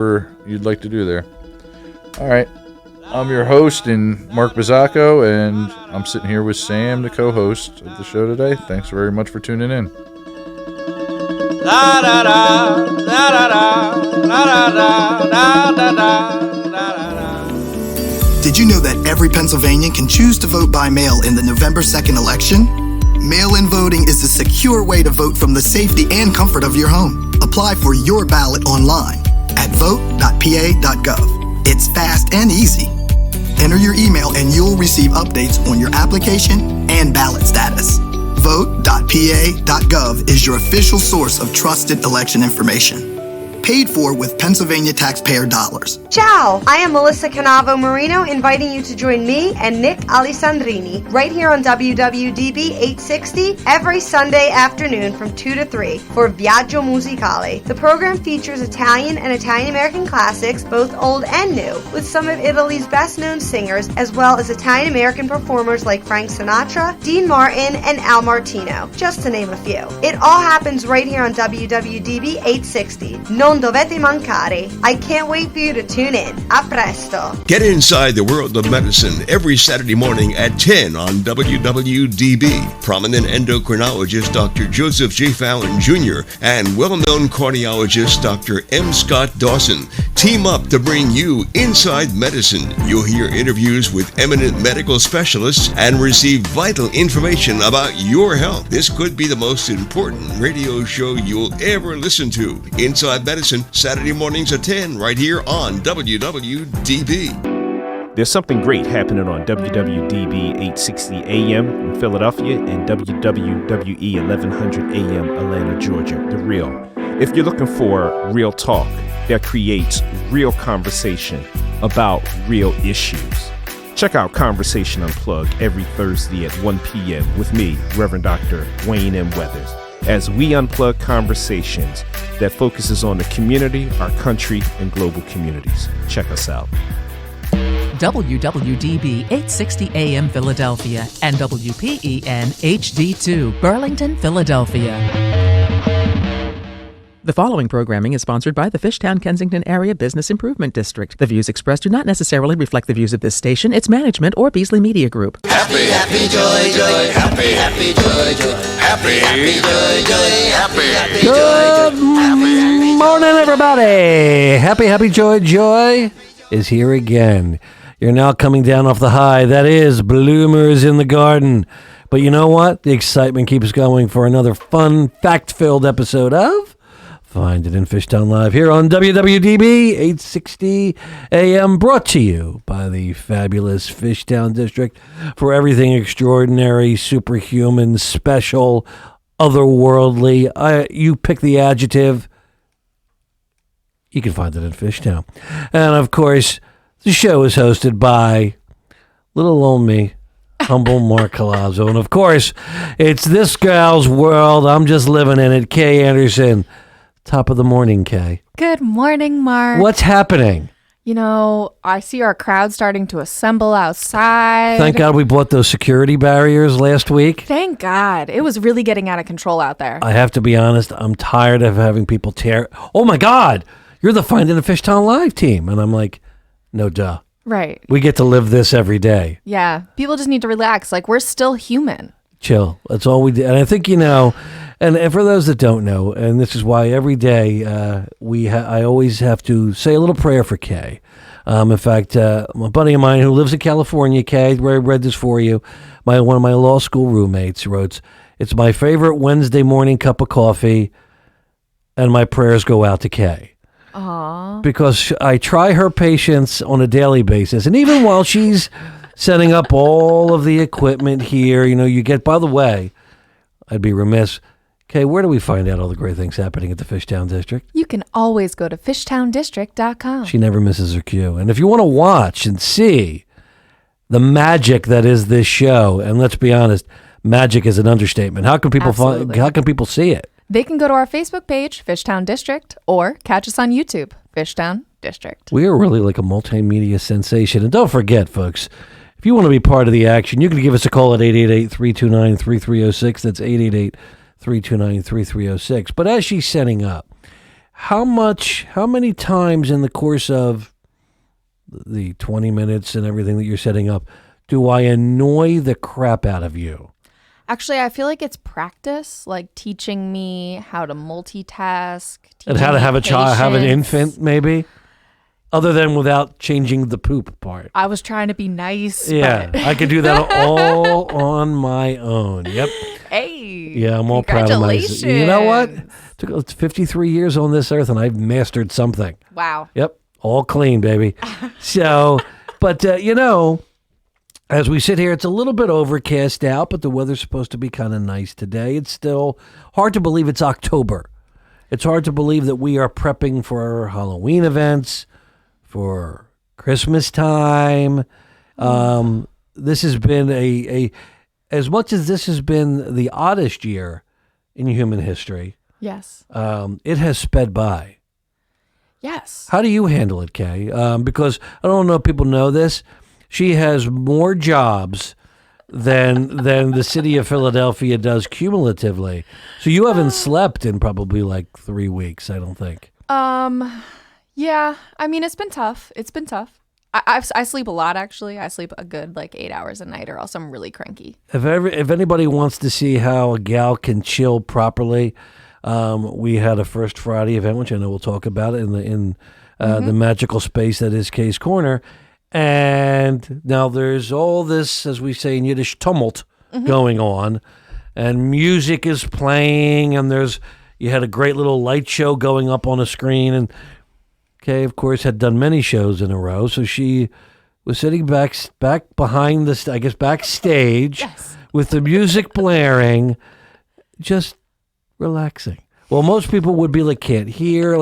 you'd like to do there. All right. I'm your host, Mark Bizzacco, and I'm sitting here with Sam, the co-host of the show today. Thanks very much for tuning in. Did you know that every Pennsylvanian can choose to vote by mail in the November 2nd election? Mail-in voting is a secure way to vote from the safety and comfort of your home. Apply for your ballot online at vote.pa.gov. It's fast and easy. Enter your email and you'll receive updates on your application and ballot status. Vote.pa.gov is your official source of trusted election information. Paid for with Pennsylvania taxpayer dollars. Ciao! I am Melissa Canavo Marino, inviting you to join me and Nick Alessandrini right here on WWDB 860 every Sunday afternoon from 2 to 3 for Viaggio Musicale. The program features Italian and Italian-American classics, both old and new, with some of Italy's best-known singers, as well as Italian-American performers like Frank Sinatra, Dean Martin, and Al Martino, just to name a few. It all happens right here on WWDB 860. Non dovete mancare. I can't wait for you to tune in. A presto. Get inside the world of medicine every Saturday morning at 10 on WWDB. Prominent endocrinologist Dr. Joseph J. Fallon Jr. and well-known cardiologist Dr. M. Scott Dawson team up to bring you Inside Medicine. You'll hear interviews with eminent medical specialists and receive vital information about your health. This could be the most important radio show you'll ever listen to. Inside Medicine, Saturday mornings at 10, right here on WWDB. There's something great happening on WWDB 860 AM in Philadelphia and WWWE 1100 AM Atlanta, Georgia, The Real. If you're looking for real talk that creates real conversation about real issues, check out Conversation Unplugged every Thursday at 1 p.m. with me, Reverend Dr. Wayne M. Weathers, as we unplug conversations that focuses on the community, our country, and global communities. Check us out. WWDB 860 AM Philadelphia and WPEN HD2 Burlington, Philadelphia. The following programming is sponsored by the Fishtown Kensington Area Business Improvement District. The views expressed do not necessarily reflect the views of this station, its management, or Beasley Media Group. Happy, happy, joy, joy. Happy, happy, joy, joy. Happy, happy, joy, joy. Happy, happy, joy, joy. Good morning, everybody. Happy, happy, joy, joy is here again. You're now coming down off the high. That is Bloomers in the Garden. But you know what? The excitement keeps going for another fun, fact-filled episode of Find It in Fishtown Live here on WWDB 860 AM, brought to you by the fabulous Fishtown District for everything extraordinary, superhuman, special, otherworldly. You pick the adjective. You can find it in Fishtown. And, of course, the show is hosted by little old me, humble Mark Colazzo. And, of course, it's this gal's world. I'm just living in it. Kae Anderson. Top of the morning, Kae. Good morning, Mark. What's happening? You know, I see our crowd starting to assemble outside. Thank God we bought those security barriers last week. Thank God. It was really getting out of control out there. I have to be honest, I'm tired of having people tear. Oh, my God, you're the Find It in Fishtown Live team. And I'm like, no duh. Right. We get to live this every day. Yeah. People just need to relax. Like, we're still human. Chill. That's all we do. And I think, you know, and for those that don't know, and this is why every day I always have to say a little prayer for Kae. In fact, a buddy of mine who lives in California, Kae, where I read this for you, one of my law school roommates wrote, "It's my favorite Wednesday morning cup of coffee, and my prayers go out to Kae." Aww. Because I try her patience on a daily basis, and even while she's setting up all of the equipment here, you know, you get, by the way, I'd be remiss, Kae, where do we find out all the great things happening at the Fishtown District? You can always go to fishtowndistrict.com. She never misses her cue. And if you want to watch and see the magic that is this show, and let's be honest, magic is an understatement. How can people how can people see it? They can go to our Facebook page, Fishtown District, or catch us on YouTube, Fishtown District. We are really like a multimedia sensation. And don't forget, folks, if you want to be part of the action, you can give us a call at 888-329-3306. That's 888-329-3306. But as she's setting up, how many times in the course of the 20 minutes and everything that you're setting up do I annoy the crap out of you? Actually, I feel like it's practice, like teaching me how to multitask. And how to have a child, have an patience. infant, maybe? Other than without changing the poop part. I was trying to be nice. Yeah, but I could do that all on my own. Yep. Hey. Yeah, I'm all proud of myself. You know what? Took 53 years on this earth, and I've mastered something. Wow. Yep, all clean, baby. So, but, as we sit here, it's a little bit overcast out, but the weather's supposed to be kind of nice today. It's still hard to believe it's October. It's hard to believe that we are prepping for Halloween events, for Christmas time. This has been as much as this has been the oddest year in human history, Yes. it has sped by. Yes. How do you handle it, Kae? Because I don't know if people know this. She has more jobs than the city of Philadelphia does cumulatively. So you haven't slept in probably like 3 weeks, I don't think. Yeah. I mean, it's been tough. I sleep a lot, actually. I sleep a good 8 hours a night, or else I'm really cranky. If anybody wants to see how a gal can chill properly, we had a First Friday event, which I know we'll talk about in the magical space that is Kae's Corner. And now there's all this, as we say in Yiddish, tumult going on, and music is playing, and you had a great little light show going up on a screen, and Kae, of course, had done many shows in a row, so she was sitting back behind backstage Yes. with the music blaring, just relaxing. Well, most people would be can't hear,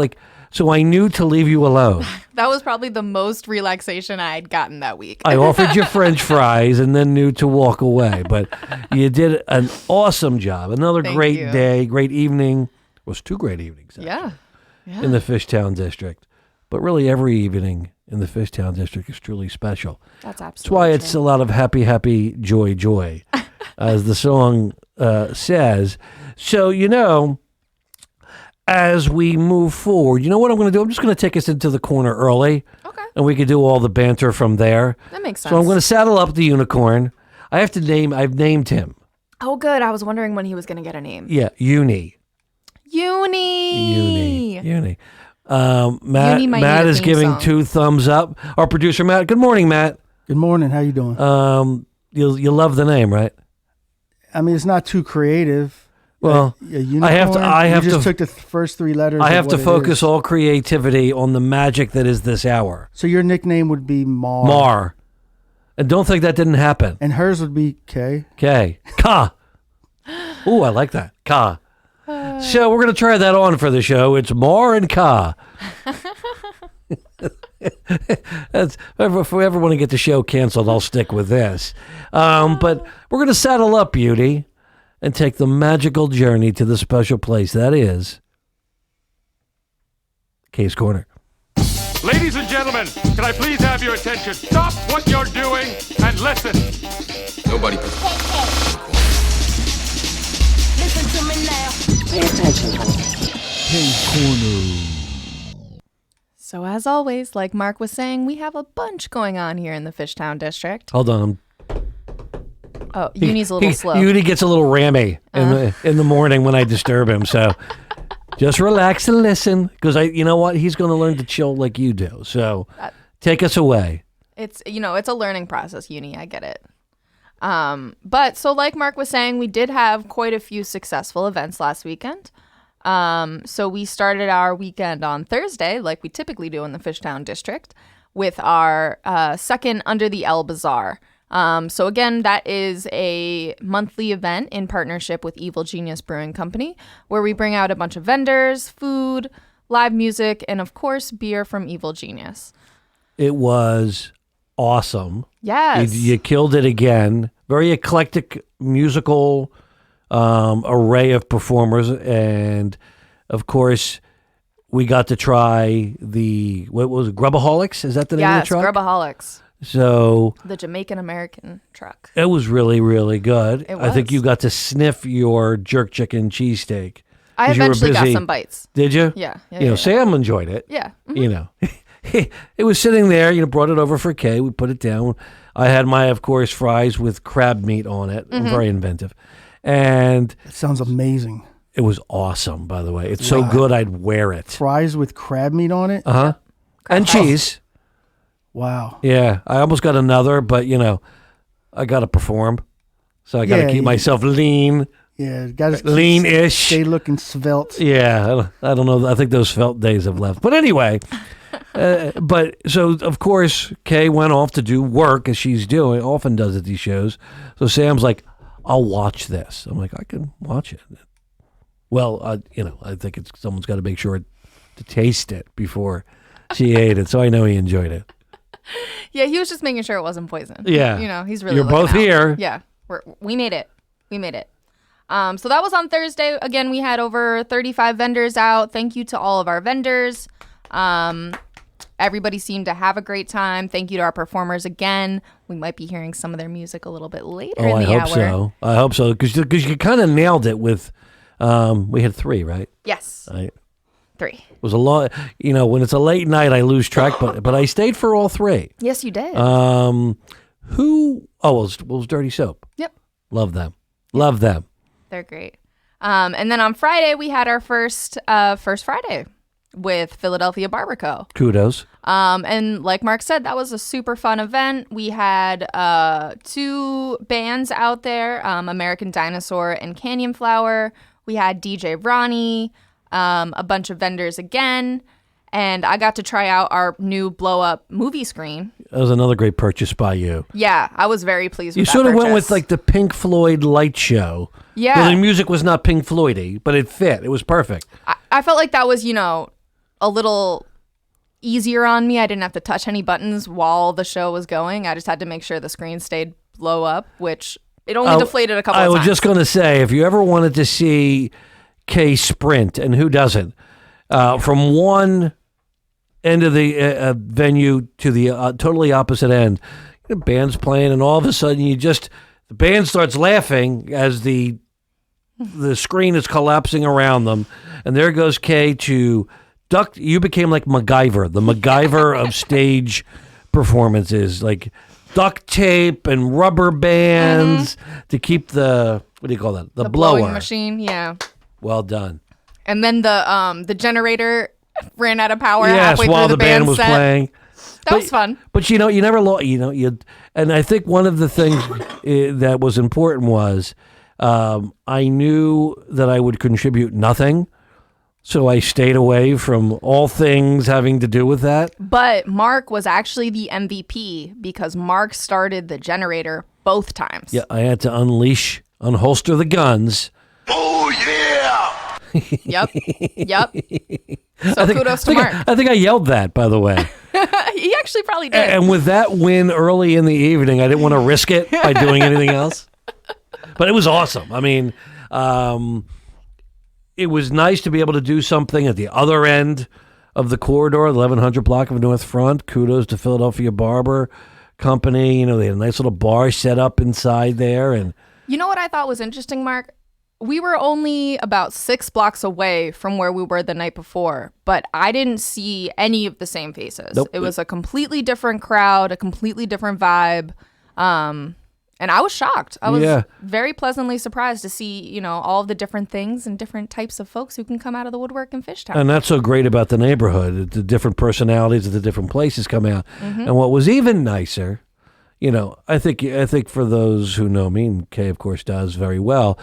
so I knew to leave you alone. That was probably the most relaxation I had gotten that week. I offered you French fries and then knew to walk away, but you did an awesome job. Another Thank great you. day, great evening. It was 2 great evenings, actually, Yeah. in the Fishtown District. But really, every evening in the Fishtown District is truly special. That's That's absolutely why it's true. a lot of happy, happy, joy, joy, as the song says. So, as we move forward, you know what I'm going to do? I'm just going to take us into the corner early. Okay. And we could do all the banter from there. That makes sense. So I'm going to saddle up the unicorn. I've named him. Oh, good. I was wondering when he was going to get a name. Yeah, Uni. Uni. Matt Uni might Matt need a is theme giving song. 2 thumbs up. Our producer, Matt. Good morning, Matt. Good morning. How you doing? You love the name, right? I mean, it's not too creative. Well, A unicorn, I have you to just took the first 3 letters. I of have to what it focus is. all creativity on the magic that is this hour. So your nickname would be Mar. Mar. And don't think that didn't happen. And hers would be Kae. Okay. Ka. Ooh, I like that. Ka. So we're going to try that on for the show. It's Mar and Ka. If we ever want to get the show canceled, I'll stick with this. But we're going to saddle up, Beauty, and take the magical journey to the special place that is Kae's Corner. Ladies and gentlemen, can I please have your attention? Stop what you're doing and listen. Nobody. Listen to me now. Pay attention, honey. Kae's Corner. So as always, like Mark was saying, we have a bunch going on here in the Fishtown District. Hold on. Oh, Uni's a little slow. Uni gets a little rammy in the morning when I disturb him. So just relax and listen, because you know what? He's going to learn to chill like you do. So take us away. It's a learning process, Uni. I get it. But so like Mark was saying, we did have quite a few successful events last weekend. So we started our weekend on Thursday, like we typically do in the Fishtown District, with our second Under the L Bazaar. So again, that is a monthly event in partnership with Evil Genius Brewing Company, where we bring out a bunch of vendors, food, live music, and of course, beer from Evil Genius. It was awesome. Yes. You killed it again. Very eclectic musical array of performers. And of course, we got to try what was it, Grubaholics? Is that the name of the Yes, truck? Grubaholics. So The Jamaican American truck. it was really, really good. It I think was. you got to sniff your jerk chicken cheesesteak I 'cause you were eventually got busy. some bites. Did you? Yeah. Sam enjoyed it. Yeah. You know, it was sitting there. Brought it over for Kae. We put it down. I had my, of course, fries with crab meat on it. Very inventive, and It sounds amazing. it was awesome. By the way, it's so good I'd wear it. Fries with crab meat on it. And cheese. Wow. Yeah, I almost got another, but I got to perform, so I got to keep myself lean. Yeah, guys, Lean-ish. Stay looking svelte. Yeah, I don't know. I think those felt days have left. But anyway, but so of course Kae went off to do work as she's doing, often does at these shows. So Sam's like, "I'll watch this." I'm like, "I can watch it." Well, I think someone's got to make sure to taste it before she ate it. So I know he enjoyed it. Yeah, he was just making sure it wasn't poison. Yeah, he's really. You're both looking out. here. Yeah, we made it. We made it. So that was on Thursday. Again, we had over 35 vendors out. Thank you to all of our vendors. Everybody seemed to have a great time. Thank you to our performers again. We might be hearing some of their music a little bit later in the hour. I hope so. Because you kind of nailed it with, we had 3, right? Yes. 3. It was a lot. When it's a late night, I lose track, but I stayed for all 3. Yes, you did. Who? Oh, it was Dirty Soap. Yep. Love them. Love them. They're great. And then on Friday, we had our first Friday with Philadelphia Barber Co. Kudos. And like Mark said, that was a super fun event. We had 2 bands out there, American Dinosaur and Canyon Flower. We had DJ Ronnie, a bunch of vendors again. And I got to try out our new blow-up movie screen. That was another great purchase by you. Yeah, I was very pleased with You that sort of went purchase. with like the Pink Floyd light show. Yeah. Well, the music was not Pink Floyd-y, but it fit. It was perfect. I felt like that was, a little easier on me. I didn't have to touch any buttons while the show was going. I just had to make sure the screen stayed blow up, which it only deflated a couple of times. I was just going to say, if you ever wanted to see Kae sprint, and who doesn't, from one end of the venue to the totally opposite end, the band's playing, and all of a sudden the band starts laughing as the screen is collapsing around them, and there goes Kae to duck. You became like MacGyver, the MacGyver of stage performances, like duct tape and rubber bands to keep the, what do you call that? The blower blowing machine. Yeah. Well done. And then the generator ran out of power Yes, halfway while through the band was set. playing. That was fun. But you never lost. And I think one of the things that was important was I knew that I would contribute nothing, so I stayed away from all things having to do with that. But Mark was actually the MVP because Mark started the generator both times. Yeah, I had to unholster the guns. Oh, yeah! Yep. So kudos to Mark. I think I yelled that, by the way. He actually probably did. And with that win early in the evening, I didn't want to risk it by doing anything else. But it was awesome. I mean, it was nice to be able to do something at the other end of the corridor, the 1100 block of North Front. Kudos to Philadelphia Barber Company. They had a nice little bar set up inside there. And you know what I thought was interesting, Mark? We were only about 6 blocks away from where we were the night before, but I didn't see any of the same faces. Nope. It was a completely different crowd, a completely different vibe. And I was shocked. I was very pleasantly surprised to see, all of the different things and different types of folks who can come out of the woodwork in Fishtown. And that's so great about the neighborhood. The different personalities of the different places come out. And what was even nicer, I think for those who know me, and Kae, of course, does very well,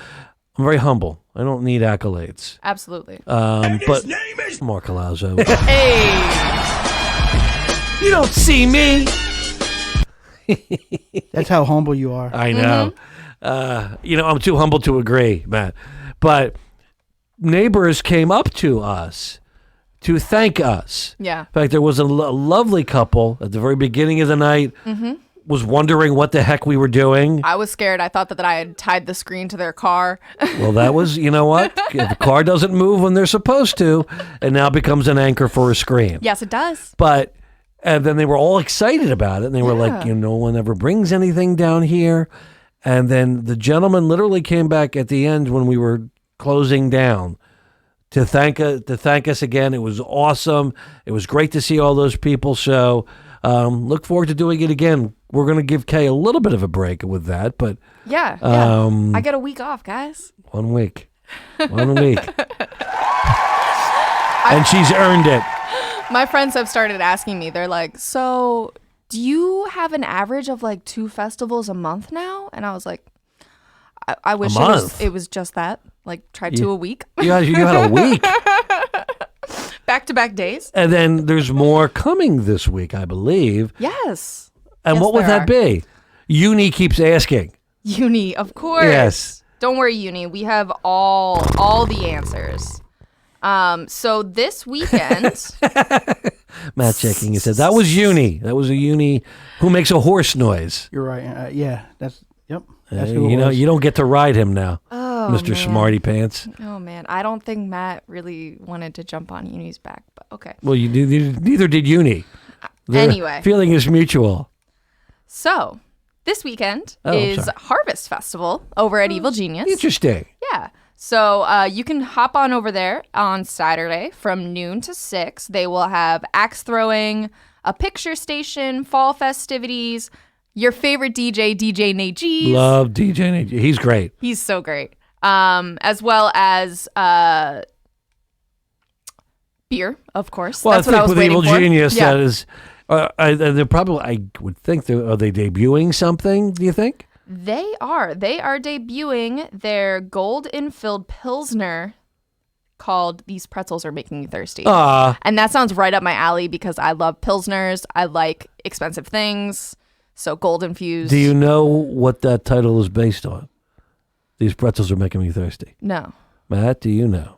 I'm very humble. I don't need accolades. Absolutely. But his name is Mark Alazzo. Hey! You don't see me. That's how humble you are. I know. I'm too humble to agree, Matt. But neighbors came up to us to thank us. Yeah. In fact, there was a lovely couple at the very beginning of the night. Was wondering what the heck we were doing. I was scared. I thought that I had tied the screen to their car. Well, that was, you know what? If the car doesn't move when they're supposed to, it now becomes an anchor for a screen. Yes, it does. And then they were all excited about it. And they were like, no one ever brings anything down here. And then the gentleman literally came back at the end when we were closing down to thank us again. It was awesome. It was great to see all those people. So look forward to doing it again. We're going to give Kae a little bit of a break with that, but yeah. I get a week off, guys. 1 week. 1 week. And she's earned it. My friends have started asking me. They're like, so do you have an average of like 2 festivals a month now? And I was like, I wish it was just that. Like, try 2 a week. You had a week. Back-to-back days. And then there's more coming this week, I believe. Yes. And what would that be? Uni keeps asking. Uni, of course. Yes. Don't worry, Uni. We have all the answers. So this weekend... Matt checking. He said, that was Uni. That was a Uni who makes a horse noise. You're right. Yeah, that's who you it know, was. you don't get to ride him now, Oh, Mr. man. Smarty Pants. Oh, man. I don't think Matt really wanted to jump on Uni's back, but okay. Well, neither did Uni. The Anyway. feeling is mutual. So, this weekend Oh, is sorry. Harvest Festival over at Evil Genius. Interesting. Yeah. So you can hop on over there on Saturday from noon to 6. They will have axe throwing, a picture station, fall festivities, your favorite DJ Nate G's. Love DJ Nate. He's great. He's so great. As well as beer, of course. Well, That's I what I think was with waiting Evil for. Genius, Yeah. that is, they're probably, I would think, are they debuting something, do you think? They are debuting their gold-infilled Pilsner called These Pretzels Are Making Me Thirsty. And that sounds right up my alley because I love Pilsners. I like expensive things. So gold-infused. Do you know what that title is based on? These Pretzels Are Making Me Thirsty. No. Matt, do you know?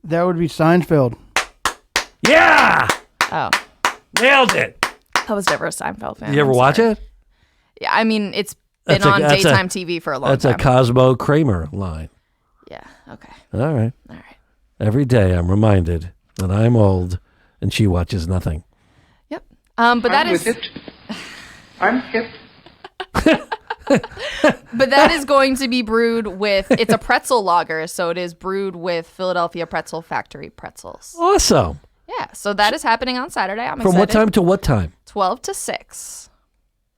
That would be Seinfeld. Yeah! Oh. Nailed it! I was never a Seinfeld fan. You ever watch it? Yeah, I mean, it's been on daytime TV for a long time. That's a Cosmo Kramer line. Yeah, okay. All right. All right. Every day I'm reminded that I'm old and she watches nothing. Yep. But that is... I'm hip. But that is going to be brewed with... It's a pretzel lager, so it is brewed with Philadelphia Pretzel Factory pretzels. Awesome. Yeah, so that is happening on Saturday. I'm From excited. what time to what time? 12 to 6.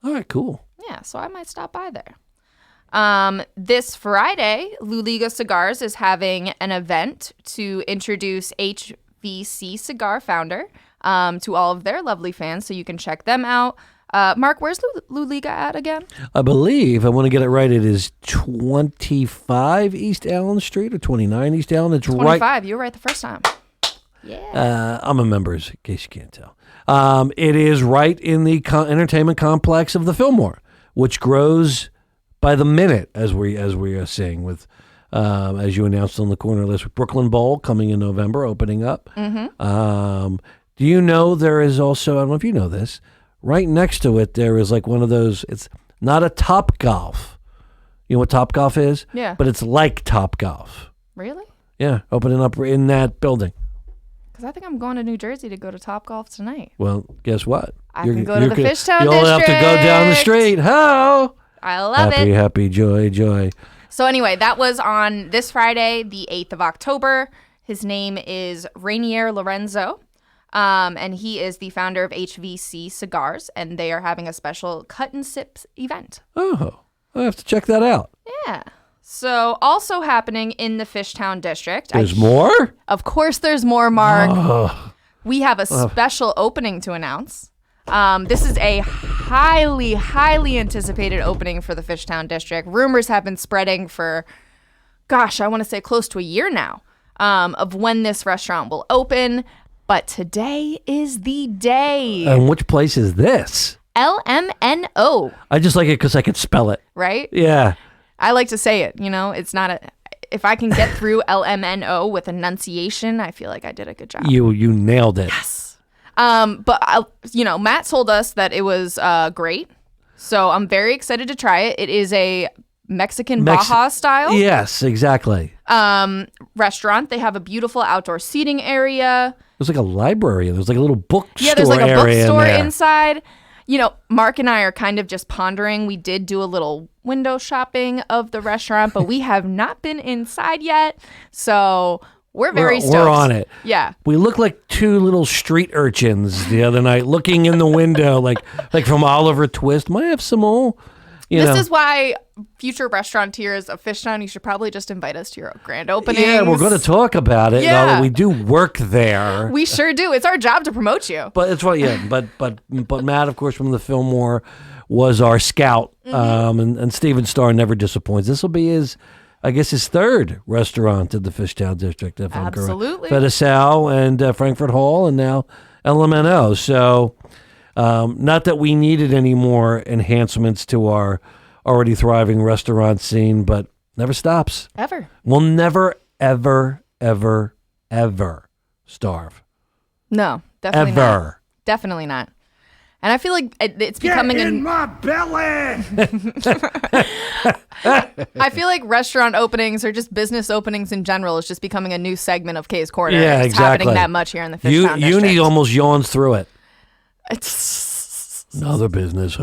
All right, cool. Yeah, so I might stop by there. This Friday, Luliga Cigars is having an event to introduce HVC Cigar founder to all of their lovely fans, so you can check them out. Mark, where's Luliga at again? I believe, I want to get it right, it is 25 East Allen Street or 29 East Allen. It's 25. right. You were right the first time. I'm a member, in case you can't tell. It is right in the entertainment complex of the Fillmore, which grows by the minute, as we are seeing with, as you announced on the corner list, with Brooklyn Bowl coming in November, opening up. Mm-hmm. Do you know there is also, I don't know if you know this, right next to it there is like one of those, it's not a Top Golf. You know what Top Golf is? Yeah. But it's like Top Golf. Really? Yeah, opening up in that building. Because I think I'm going to New Jersey to go to Topgolf tonight. Well, guess what? I can go to the Fishtown District. You'll have to go down the street. How? I love it. Happy, joy. So anyway, that was on this Friday, the 8th of October. His name is Rainier Lorenzo, and he is the founder of HVC Cigars, and they are having a special cut and sips event. Oh, I have to check that out. Yeah. So also happening in the Fishtown District. There's more? Of course there's more, Mark. Oh. We have a special opening to announce. This is a highly, highly anticipated opening for the Fishtown District. Rumors have been spreading for, gosh, I want to say close to a year now, of when this restaurant will open. But today is the day. And which place is this? LMNO. I just like it because I could spell it. Right? Yeah. I like to say it, it's not if I can get through LMNO with enunciation, I feel like I did a good job. You nailed it. Yes. But Matt told us that it was great. So I'm very excited to try it. It is a Mexican Baja style. Yes, exactly. Restaurant. They have a beautiful outdoor seating area. There's like a library. There's like a little bookstore. Yeah, there's like a area bookstore in there. inside. Mark and I are kind of just pondering. We did do a little window shopping of the restaurant, but we have not been inside yet. So we're very stoked. We're on it. Yeah. We look like two little street urchins the other night looking in the window like from Oliver Twist. Might I have some more? This is why future restaurateurs of Fishtown, you should probably just invite us to your grand opening. Yeah, we're going to talk about it. Yeah. We do work there. We sure do. It's our job to promote you. But it's right, yeah. But Matt, of course, from the Fillmore was our scout, and Steven Starr never disappoints. This will be his third restaurant in the Fishtown District, if I'm correct. Absolutely. Fedesau and Frankfurt Hall, and now LMNO. So, not that we needed any more enhancements to our already thriving restaurant scene, but never stops. Ever. We'll never, ever, ever, ever starve. No, definitely Ever. not. Definitely not. And I feel like it's becoming my belly! I feel like restaurant openings or just business openings in general is just becoming a new segment of Kae's Corner. Yeah, it's exactly. happening that much here in the Fishtown District. Uni almost yawns through it. It's Another business.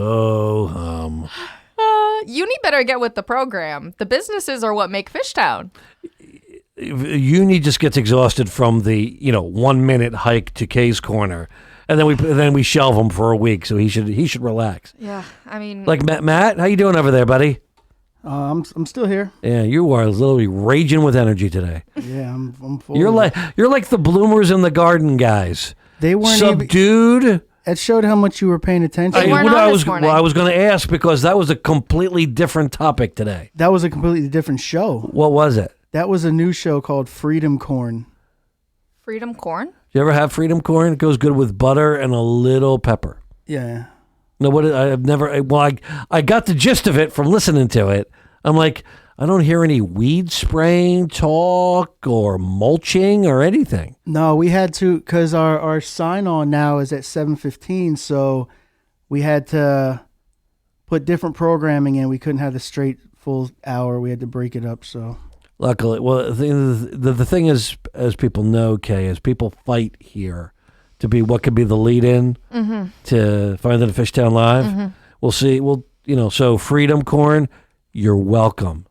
Uni better get with the program. The businesses are what make Fishtown. Uni just gets exhausted from the 1 minute hike to Kae's Corner, and then we shelve him for a week, so he should relax. Yeah, I mean, Like Matt, how you doing over there, buddy? I'm still here. Yeah, you are literally raging with energy today. Yeah, I'm full. You're like the bloomers in the garden guys. They weren't subdued. It showed how much you were paying attention. I was going to ask because that was a completely different topic today. That was a completely different show. What was it? That was a new show called Freedom Corn. Freedom Corn? You ever have freedom corn? It goes good with butter and a little pepper. Yeah. No, I've never. Well, I got the gist of it from listening to it. I'm like, I don't hear any weed spraying talk or mulching or anything. No, we had to, because our sign on now is at 7:15, so we had to put different programming in. We couldn't have the straight full hour. We had to break it up. So luckily, well, the thing is, as people know, Kae, is people fight here to be what could be the lead-in to Finding the Fishtown Live. We'll see. So Freedom Corn, you're welcome.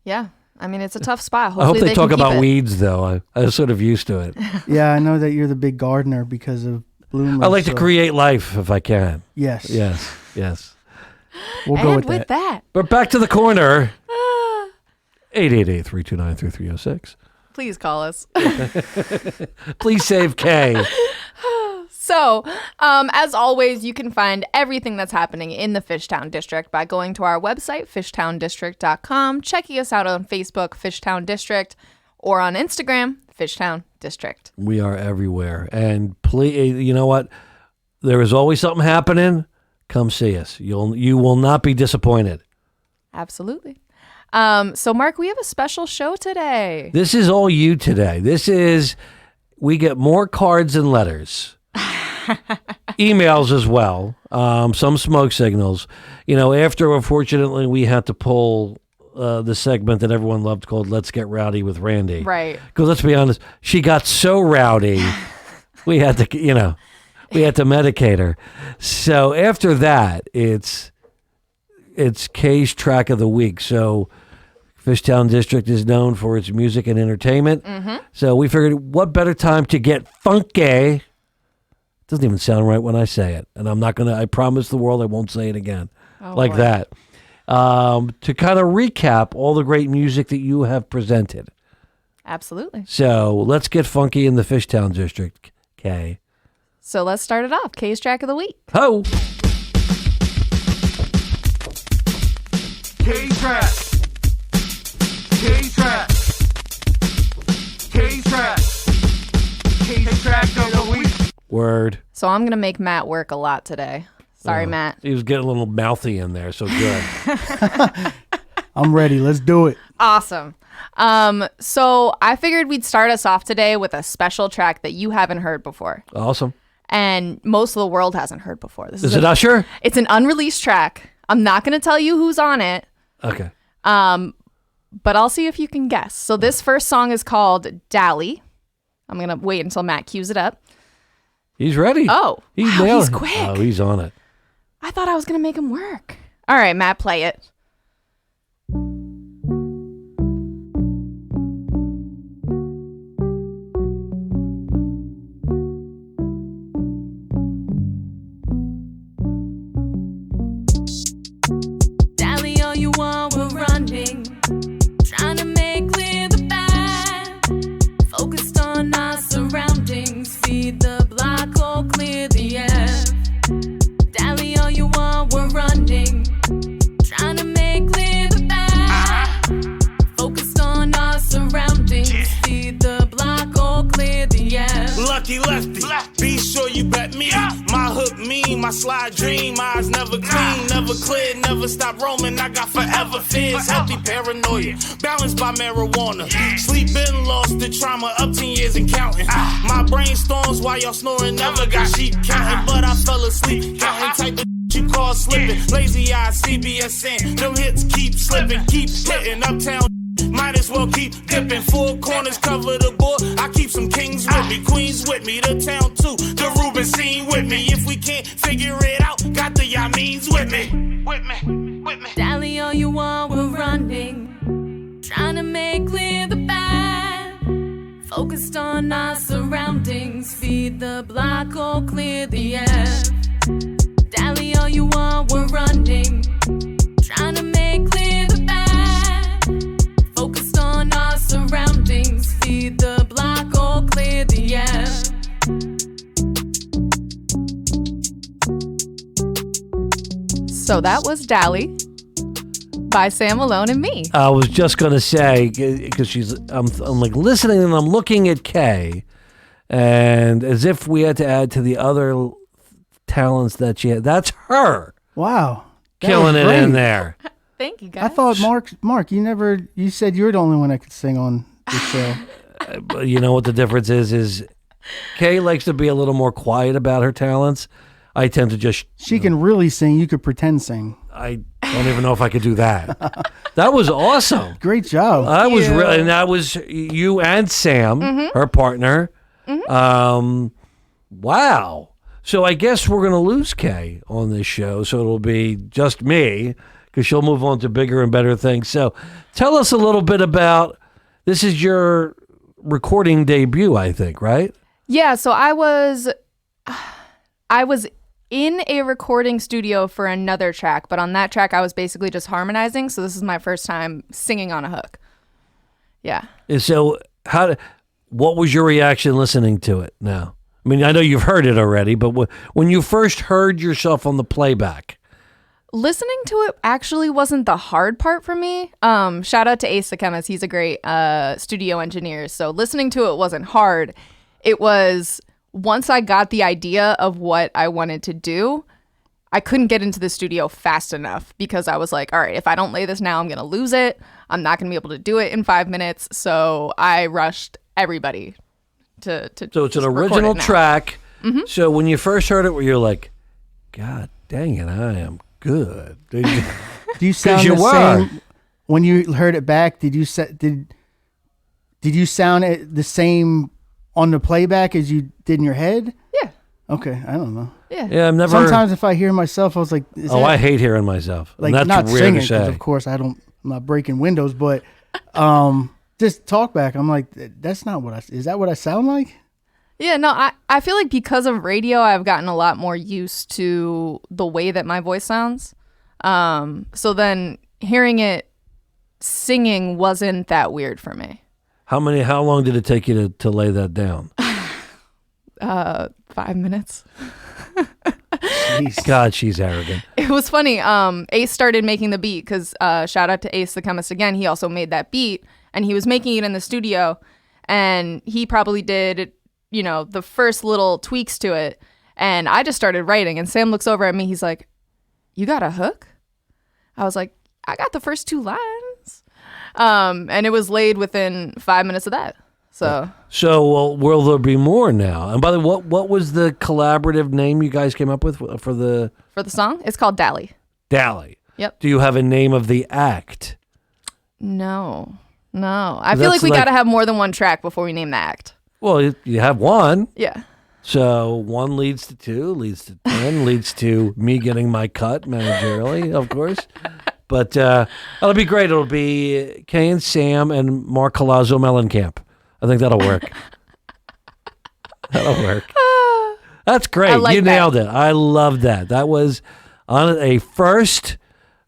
Yeah. I mean, it's a tough spot. I hope Hopefully they talk can keep about it. weeds, though. I was sort of used to it. yeah, I know that you're the big gardener because of bloomers. I like to create life if I can. Yes. We'll go And with that. But back to the corner. 888-329-3306. Please call us. Please save Kae. So, as always, you can find everything that's happening in the Fishtown District by going to our website, fishtowndistrict.com, checking us out on Facebook, Fishtown District, or on Instagram, Fishtown District. We are everywhere. And please, you know what? There is always something happening. Come see us. You will not be disappointed. Absolutely. So, Mark, we have a special show today. This is all you today. We get more cards and letters. Emails as well. Some smoke signals. After, unfortunately, we had to pull the segment that everyone loved called Let's Get Rowdy with Randy. Right. Because let's be honest, she got so rowdy, we had to medicate her. So after that, it's Kae's track of the week. So Fishtown District is known for its music and entertainment. So we figured what better time to get funky. Doesn't even sound right when I say it. And I promise the world I won't say it again that. To kind of recap all the great music that you have presented. Absolutely. So let's get funky in the Fishtown District, Kae. So let's start it off. Kae's track of the week. Ho! K-Track. K-Track. K-Track. K-Track of the week. Word. So I'm going to make Matt work a lot today. Sorry, Matt. He was getting a little mouthy in there, so good. I'm ready. Let's do it. Awesome. So I figured we'd start us off today with a special track that you haven't heard before. Awesome. And most of the world hasn't heard before. Is it Usher? It's an unreleased track. I'm not going to tell you who's on it. Okay. But I'll see if you can guess. So this first song is called Dally. I'm going to wait until Matt cues it up. He's ready. Oh, he's wow, he's quick. Oh, he's on it. I thought I was going to make him work. All right, Matt, play it. Dally, all you want, we're running. Trying to make clear the bad. Focused on our surroundings. Feed the block or clear the air. Dally, all you want, we're running. Trying to make clear the bad. Focused on our surroundings. Feed the block or clear the air. Lucky lefty, be sure you bet me. My hook mean, my slide dream. Eyes never clean, never clear, never stop roaming. I got forever fears, healthy paranoia, balanced by marijuana. Sleep been lost to trauma, up 10 years and counting. My brain storms while y'all snoring, never got sheep counting. But I fell asleep, counting type of you call slipping. Lazy eyes, CBSN, them hits keep slipping, keep hitting. Uptown, might as well keep dipping. Four corners cover the board, I keep some kings with me, queens with me, the town too, the Ruben scene with me. If we can't figure it out, got the Yamins with me. With me. Dally, all you want, we're running. Trying to make clear the bad. Focused on our surroundings. Feed the block or clear the air. Dally, all you want, we're running. Trying to make clear the bad. Focused on our surroundings. Feed the block or clear the air. So that was Dally by Sam Malone and me. I was just gonna say, because I'm like listening and I'm looking at Kae, and as if we had to add to the other talents that she had. That's her. Wow. That Killing was it great. in there. Thank you, guys. I thought Mark, you said you were the only one that could sing on the show. But you know what the difference is Kae likes to be a little more quiet about her talents. I tend to just... She can really sing. You could pretend sing. I don't even know if I could do that. That was awesome. Great job. I was really, and that was you and Sam, her partner. Wow. So I guess we're going to lose Kae on this show. So it'll be just me because she'll move on to bigger and better things. So tell us a little bit about, this is your recording debut, I think, right? Yeah, so I was in a recording studio for another track, but on that track I was basically just harmonizing, so this is my first time singing on a hook. Yeah. And so what was your reaction listening to it now? I mean, I know you've heard it already, but when you first heard yourself on the playback. Listening to it actually wasn't the hard part for me. Shout out to Ace the Chemist. He's a great studio engineer. So listening to it wasn't hard. It was once I got the idea of what I wanted to do, I couldn't get into the studio fast enough because I was like, all right, if I don't lay this now, I'm going to lose it. I'm not going to be able to do it in 5 minutes. So I rushed everybody to So it's an original track. Mm-hmm. So when you first heard it, were you like, God dang it, I am good. Did you, Do you sound you the were. same when you heard it back? Did you sound the same on the playback as you did in your head? Yeah. Okay, I don't know. Yeah, I've never. Sometimes if I hear myself, I was like, I hate hearing myself. Like, and that's not weird singing, to 'cause say. of course I'm not breaking windows, but just talk back. I'm like, that's not what is that what I sound like? Yeah, no, I feel like because of radio, I've gotten a lot more used to the way that my voice sounds. So then hearing it singing wasn't that weird for me. How long did it take you to lay that down? 5 minutes. God, she's arrogant. It was funny. Ace started making the beat because shout out to Ace the Chemist again. He also made that beat and he was making it in the studio and he probably did, the first little tweaks to it. And I just started writing and Sam looks over at me. He's like, you got a hook? I was like, I got the first 2 lines. And it was laid within 5 minutes of that. So will there be more now? And by the way, what was the collaborative name you guys came up with for the song? It's called Dally. Dally. Yep. Do you have a name of the act? No. I feel like we got to have more than one track before we name the act. Well, you have one. Yeah. So 1 leads to 2, leads to 10, leads to me getting my cut managerially, of course. But it'll be great. It'll be Kae and Sam and Marc Colazzo Mellencamp. I think that'll work. That'll work. That's great. You nailed it. I love that. That was on a first,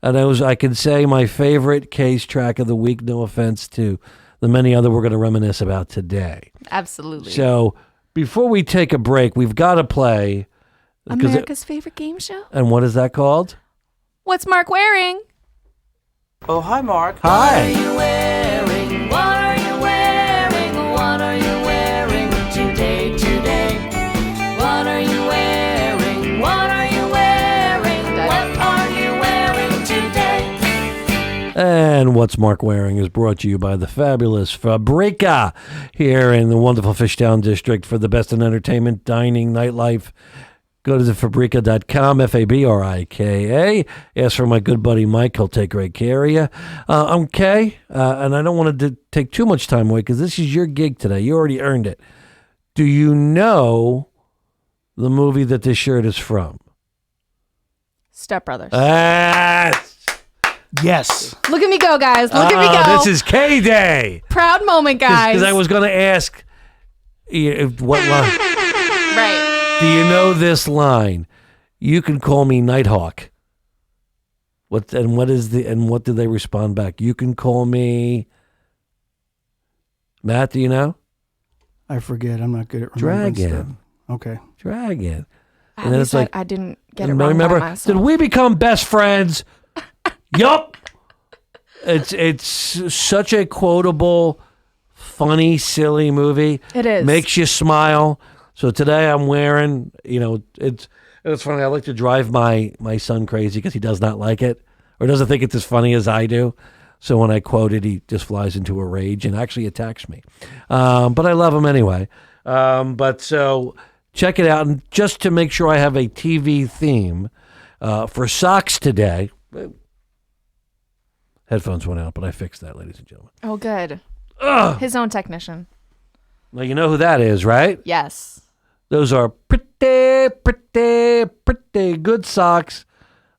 and I can say my favorite Kae's track of the week. No offense to the many other we're going to reminisce about today. Absolutely. So before we take a break, we've got to play America's favorite game show. And what is that called? What's Marc wearing? Oh, hi, Marc. Hi. What are you wearing? What are you wearing? What are you wearing today? What are you wearing? What are you wearing? What are you wearing today? And What's Marc Wearing is brought to you by the fabulous Fabrica here in the wonderful Fishtown District for the best in entertainment, dining, nightlife. Go to thefabrica.com, Fabrika. Ask for my good buddy Mike. He'll take great care of you. I'm Kae, and I don't want to take too much time away because this is your gig today. You already earned it. Do you know the movie that this shirt is from? Step Brothers. Yes. Look at me go, guys. Look at me go. This is Kae Day. Proud moment, guys. Because I was going to ask what line. Right. Do you know this line? You can call me Nighthawk. What do they respond back? You can call me. Matt, do you know? I forget. I'm not good at remembering stuff. Dragon. Okay. Dragon. And then it's like I didn't get it wrong. Remember, by myself. did we become best friends? Yup. It's such a quotable, funny, silly movie. It is. Makes you smile. So today I'm wearing, it's funny. I like to drive my son crazy because he does not like it or doesn't think it's as funny as I do. So when I quote it, he just flies into a rage and actually attacks me. But I love him anyway. But so check it out. And just to make sure I have a TV theme for socks today. Headphones went out, but I fixed that, ladies and gentlemen. Oh, good. Ugh. His own technician. Well, you know who that is, right? Yes. Those are pretty good socks.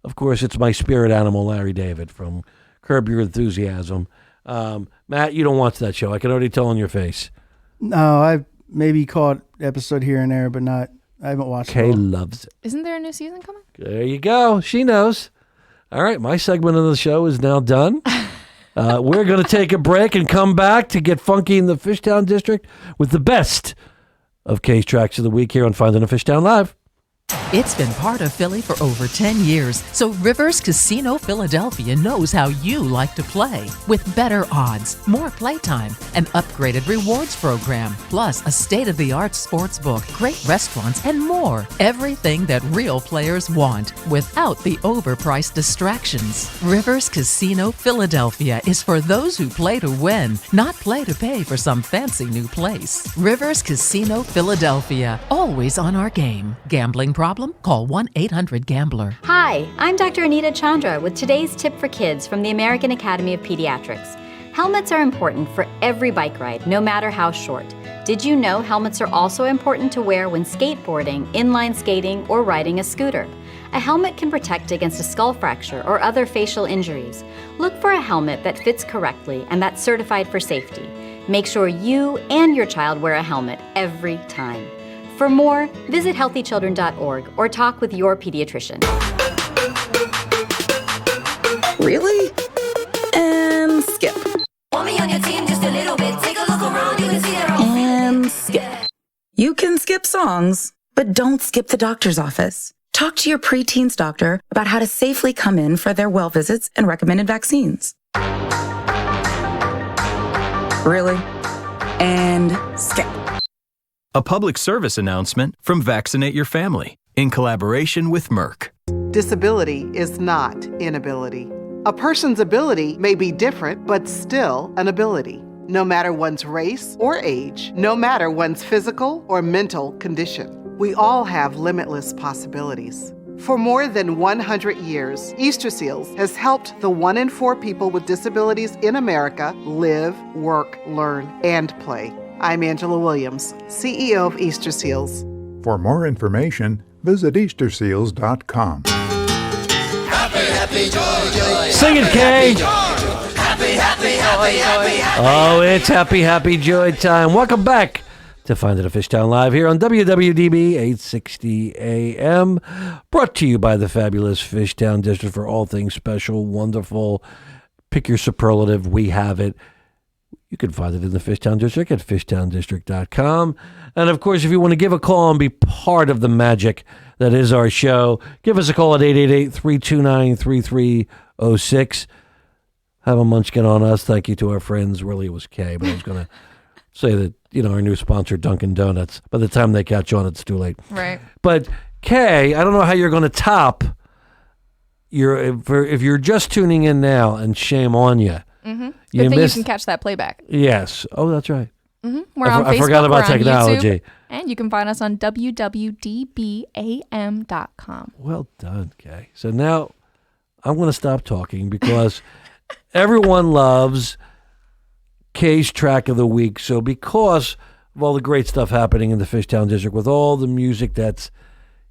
Of course, it's my spirit animal, Larry David, from Curb Your Enthusiasm. Matt, you don't watch that show. I can already tell on your face. No, I've maybe caught episode here and there, but I haven't watched Kae it. loves it. Isn't there a new season coming? There you go. She knows. All right, my segment of the show is now done. We're going to take a break and come back to get funky in the Fishtown District with the best of Kae's Tracks of the Week here on Finding a Fishtown Live. It's been part of Philly for over 10 years, so Rivers Casino Philadelphia knows how you like to play. With better odds, more playtime, an upgraded rewards program, plus a state-of-the-art sports book, great restaurants, and more. Everything that real players want, without the overpriced distractions. Rivers Casino Philadelphia is for those who play to win, not play to pay for some fancy new place. Rivers Casino Philadelphia, always on our game. Gambling problem? Call 1-800-GAMBLER. Hi, I'm Dr. Anita Chandra with today's tip for kids from the American Academy of Pediatrics. Helmets are important for every bike ride, no matter how short. Did you know helmets are also important to wear when skateboarding, inline skating, or riding a scooter? A helmet can protect against a skull fracture or other facial injuries. Look for a helmet that fits correctly and that's certified for safety. Make sure you and your child wear a helmet every time. For more, visit healthychildren.org or talk with your pediatrician. Really? And skip. Want me on your team just a little bit. Take a look around, you can see they're all And skip. You can skip songs, but don't skip the doctor's office. Talk to your preteen's doctor about how to safely come in for their well visits and recommended vaccines. Really? And skip. A public service announcement from Vaccinate Your Family in collaboration with Merck. Disability is not inability. A person's ability may be different, but still an ability. No matter one's race or age, no matter one's physical or mental condition. We all have limitless possibilities. For more than 100 years, Easter Seals has helped the 1 in 4 people with disabilities in America live, work, learn, and play. I'm Angela Williams, CEO of Easter Seals. For more information, visit easterseals.com. Happy, happy, joy, joy. Sing it, Kae. Happy, happy, happy, happy, happy. Oh, it's happy, happy joy time. Welcome back to Find It at Fishtown Live here on WWDB 860 AM. Brought to you by the fabulous Fishtown District for all things special, wonderful. Pick your superlative. We have it. You can find it in the Fishtown District at fishtowndistrict.com. And, of course, if you want to give a call and be part of the magic that is our show, give us a call at 888-329-3306. Have a munchkin on us. Thank you to our friends. Really, it was Kae, but I was going to say that, our new sponsor, Dunkin' Donuts. By the time they catch on, it's too late. Right. But, Kae, I don't know how you're going to top if you're just tuning in now, and shame on you. Mm-hmm. Good thing you can catch that playback. Yes. Oh, that's right. Mm-hmm. We're on Facebook. I forgot about we're on technology. YouTube, and you can find us on www.dbam.com. Well done, Kae. So now I'm going to stop talking because everyone loves Kae's track of the week. So because of all the great stuff happening in the Fishtown District, with all the music that's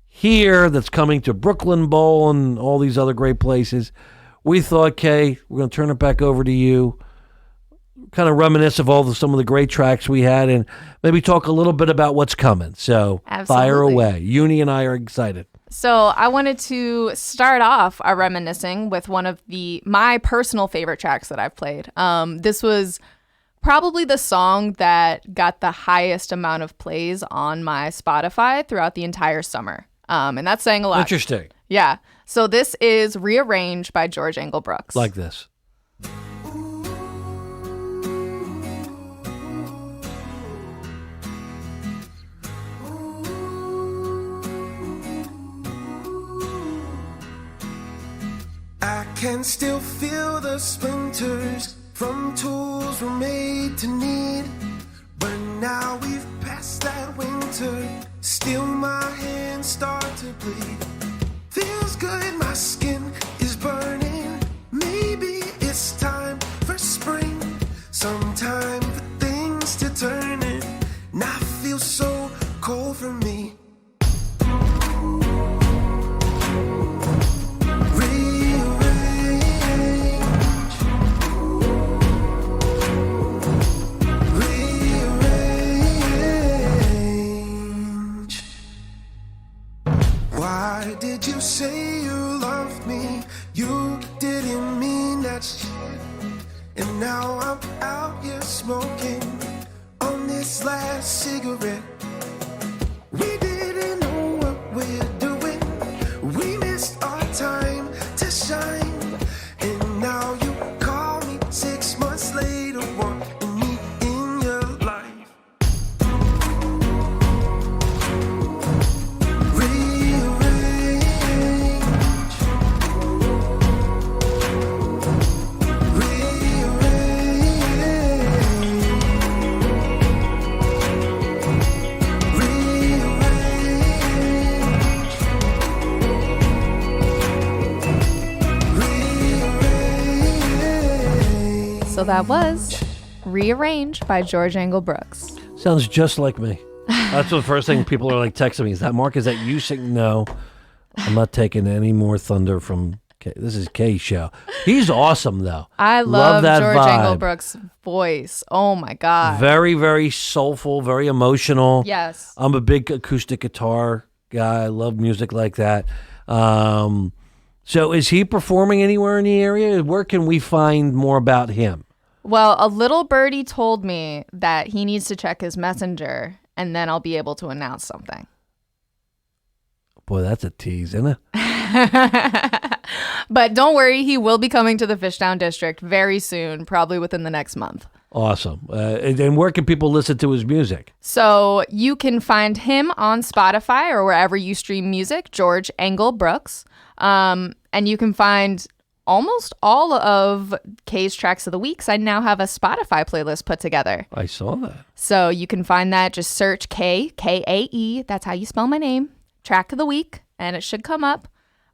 here, that's coming to Brooklyn Bowl and all these other great places, we thought, Kae, we're going to turn it back over to you, kind of reminisce of some of the great tracks we had, and maybe talk a little bit about what's coming. So fire away. Uni and I are excited. So I wanted to start off our reminiscing with one of my personal favorite tracks that I've played. This was probably the song that got the highest amount of plays on my Spotify throughout the entire summer. And that's saying a lot. Interesting. Yeah. So this is Rearranged by George Angle Brooks. Like this. I can still feel the splinters from tools we're made to need. But now we've passed that winter. Still my hands start to bleed. Feels good, my skin is burning. Maybe it's time for spring. Sometime for things to turn it. Now feels so cold for me. Why did you say you loved me? You didn't mean that shit. And now I'm out here smoking on this last cigarette. We didn't know what we're doing. We missed our time to shine. And now you call me 6 months later, wanting me in your life. So that was Rearranged by George Angle Brooks. Sounds just like me. That's the first thing people are like texting me. Is that Mark? Is that you singing? No, I'm not taking any more thunder from Kae. This is Kae's show. He's awesome, though. I love that George vibe. Angle Brooks' voice. Oh, my God. Very, very soulful, very emotional. Yes. I'm a big acoustic guitar guy. I love music like that. So is he performing anywhere in the area? Where can we find more about him? Well, a little birdie told me that he needs to check his messenger, and then I'll be able to announce something. Boy, that's a tease, isn't it? But don't worry, he will be coming to the Fishtown District very soon, probably within the next month. Awesome. And where can people listen to his music? So you can find him on Spotify or wherever you stream music, George Angle Brooks. And you can find almost all of Kae's tracks of the week. I now have a Spotify playlist put together. I saw that. So you can find that. Just search Kae, K-A-E. That's how you spell my name. Track of the week, and it should come up.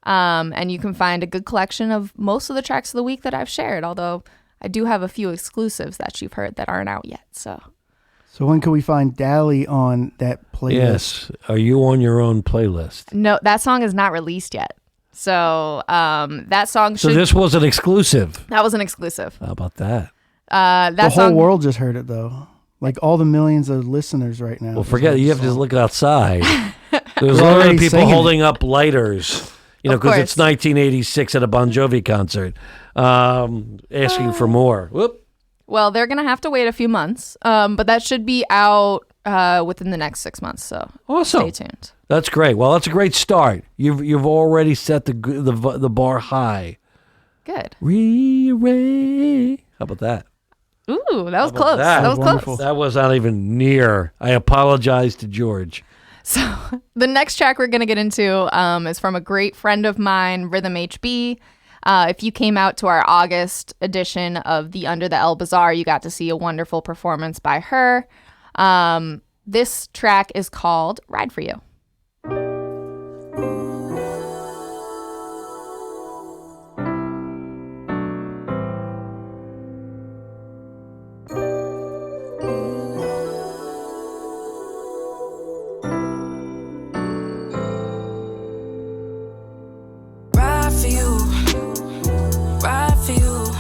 And you can find a good collection of most of the tracks of the week that I've shared, although I do have a few exclusives that you've heard that aren't out yet. So So when can we find Dally on that playlist? Yes. Are you on your own playlist? No, that song is not released yet. So that song So this was an exclusive. That was an exclusive. How about that? The whole world just heard it, though. Like all the millions of listeners right now. Well, forget it. You have to look outside. There's We're already already people singing holding up lighters, Of because it's course. 1986 at a Bon Jovi concert, asking for more. Whoop. Well, they're going to have to wait a few months, but that should be out within the next 6 months. So Awesome. stay tuned. That's great. Well, that's a great start. You've already set the bar high. Good. Ray. How about that? Ooh, that was How about close. That was Wonderful. close. That was not even near. I apologize to George. So the next track we're going to get into is from a great friend of mine, Rhythm HB. If you came out to our August edition of the Under the L Bazaar, you got to see a wonderful performance by her. This track is called Ride For You. Ride for you, ride for you,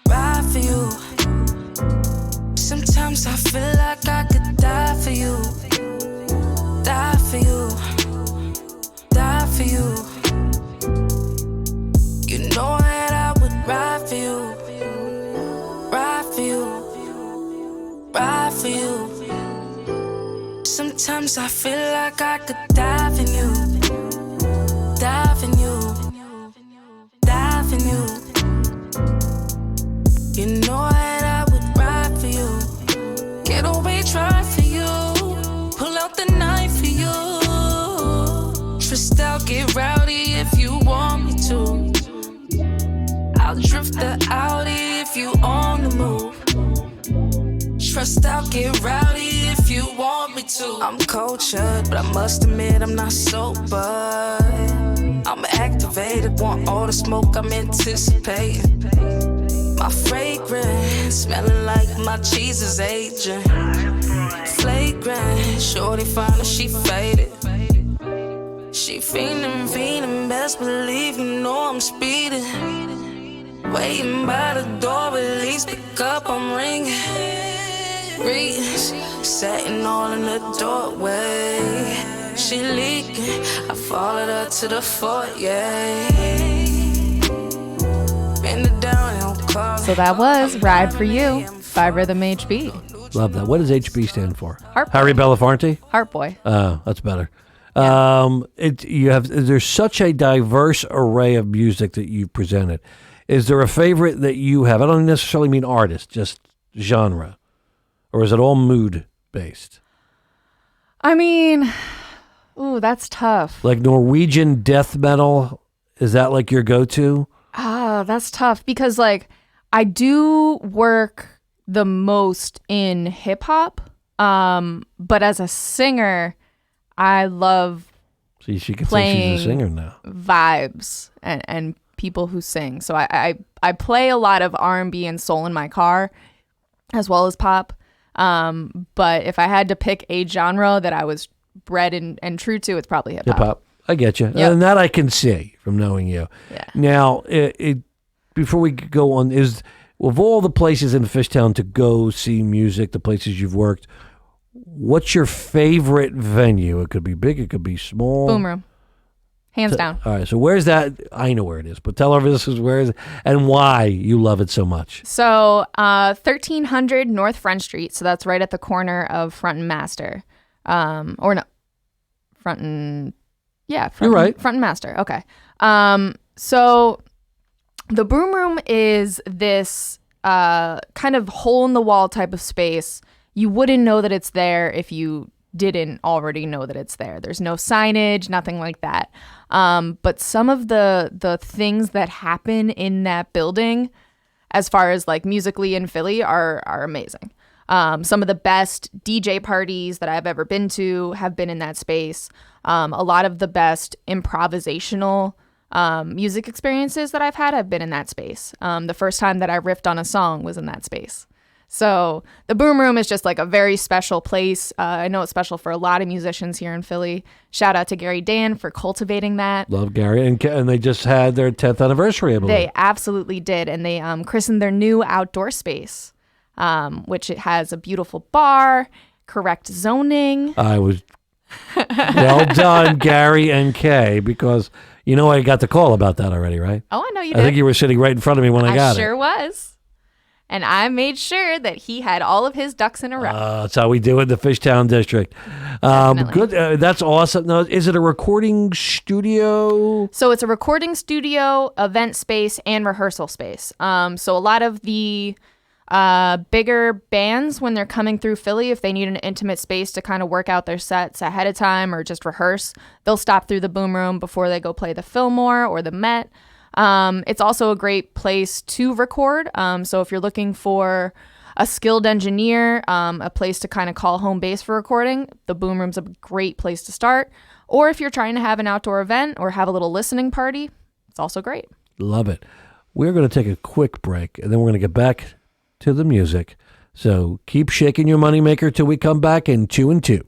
ride for you. Sometimes I feel like I could die for you, die for you, die for you. You know that I would ride for you, ride for you, ride for you. Sometimes I feel like I could dive in you. Dive in you, dive in you. You know that I would ride for you. Get away, try for you. Pull out the knife for you. Twist out, get rowdy if you want me to. I'll drift the Audi if you on the move. Trust out, get rowdy if you want me to. I'm cultured, but I must admit I'm not sober. I'm activated, want all the smoke I'm anticipating. My fragrance, smelling like my cheese is aging. Flagrant, shorty fine she faded. She fiending, best believe you know I'm speeding. Waiting by the door, at least pick up, I'm ringing. Greetings, sitting all in the doorway. She leaking, I followed her to the foyer. Bend it down and call. So that was Ride For You by Rhythm HB. Love that. What does HB stand for? Heart Boy. Harry Belafonte? Heart Boy. Oh, that's better. There's such a diverse array of music that you've presented. Is there a favorite that you have? I don't necessarily mean artist, just genre. Or is it all mood based? I mean, ooh, that's tough. Like Norwegian death metal, is that like your go-to? Ah, that's tough because like I do work the most in hip hop, but as a singer, I love See, she can say playing she's a singer now. vibes and people who sing. So I play a lot of R&B and soul in my car, as well as pop. But if I had to pick a genre that I was bred and true to, it's probably hip hop. Hip hop. I get you. Yep. And that I can see from knowing you. Yeah. Now, before we go on, of all the places in Fishtown to go see music, the places you've worked, what's your favorite venue? It could be big, it could be small. Boom Room. Hands down. All right, so where's that? I know where it is, but tell our listeners where is it and why you love it so much. So 1300 North Front Street. So that's right at the corner of Front and Master. Or no. You're right. Front and Master. Okay. So the Boom Room is this kind of hole in the wall type of space. You wouldn't know that it's there if you didn't already know that it's there. There's no signage, nothing like that. But some of the things that happen in that building, as far as like musically in Philly, are amazing. Some of the best DJ parties that I've ever been to have been in that space. A lot of the best improvisational music experiences that I've had have been in that space. The first time that I riffed on a song was in that space. So the Boom Room is just like a very special place. I know it's special for a lot of musicians here in Philly. Shout out to Gary Dan for cultivating that. Love Gary. And they just had their 10th anniversary, I believe. They absolutely did. And they christened their new outdoor space, which it has a beautiful bar, correct zoning. I was well done, Gary and Kae, because I got the call about that already, right? Oh, I know you did. I think you were sitting right in front of me when I got it. I sure was. And I made sure that he had all of his ducks in a row. That's how we do it in the Fishtown District. Good. That's awesome. Now, is it a recording studio? So it's a recording studio, event space, and rehearsal space. So a lot of the bigger bands, when they're coming through Philly, if they need an intimate space to kind of work out their sets ahead of time or just rehearse, they'll stop through the Boom Room before they go play the Fillmore or the Met. It's also a great place to record. So if you're looking for a skilled engineer, a place to kind of call home base for recording, the Boom Room's a great place to start. Or if you're trying to have an outdoor event or have a little listening party, it's also great. Love it. We're going to take a quick break, and then we're going to get back to the music. So keep shaking your moneymaker till we come back in 2 and 2.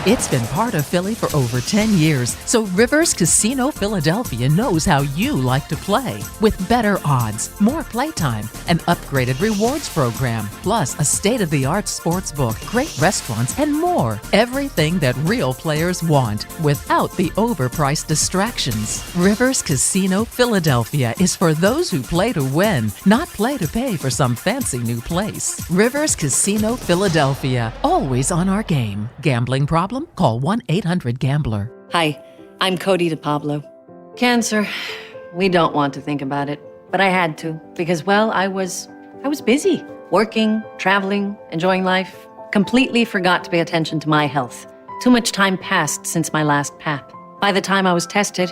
It's been part of Philly for over 10 years, so Rivers Casino Philadelphia knows how you like to play. With better odds, more playtime, an upgraded rewards program, plus a state-of-the-art sports book, great restaurants, and more. Everything that real players want, without the overpriced distractions. Rivers Casino Philadelphia is for those who play to win, not play to pay for some fancy new place. Rivers Casino Philadelphia, always on our game. Gambling problem? Call 1-800-GAMBLER. Hi, I'm Cody DePablo. Cancer, we don't want to think about it, but I had to because, well, I was busy, working, traveling, enjoying life. Completely forgot to pay attention to my health. Too much time passed since my last PAP. By the time I was tested,